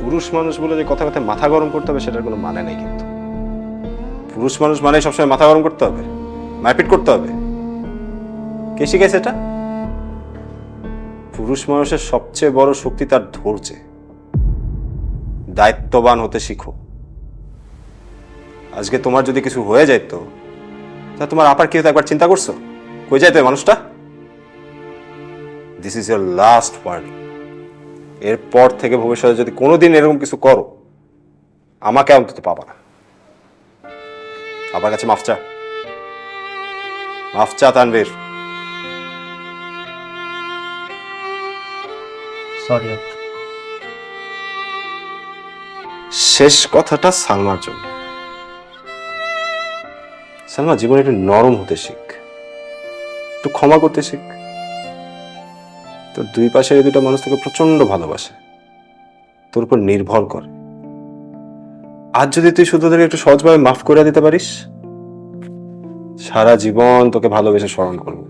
পুরুষ মানুষ বলে যে কথা কথায় মাথা গরম করতে হবে সেটার কোনো মানে নেই। কিন্তু পুরুষ মানুষ মানে সবসময় মাথা গরম করতে হবে, মারপিট করতে হবে? কে শিখেছে এটা? পুরুষ মানুষের সবচেয়ে বড় শক্তি তার ধৈর্যে। দায়িত্ববান হতে শিখো। আজকে তোমার যদি কিছু হয়ে যেত, তা তোমার আপার কি হতো একবার চিন্তা করছো? কই যাইতো এই মানুষটা? This is your last warning. এরপর থেকে ভবিষ্যতে যদি কোনোদিন এরকম কিছু করো, আমাকে অন্তত পাবা না। আবার কাছে মাফ চা, মাফ চা তানভীর। সরি। শেষ কথাটা সালমার জন্য। সালমা, জীবনে একটু নরম হতে শিখ, একটু ক্ষমা করতে শিখ। তোর দুই পাশে এই দুটো মানুষ তোকে প্রচন্ড ভালোবাসে, তোর উপর নির্ভর করে। আজ যদি তুই শুধু তোকে একটু সহজভাবে মাফ করে দিতে পারিস, সারা জীবন তোকে ভালোবেসে স্মরণ করবো।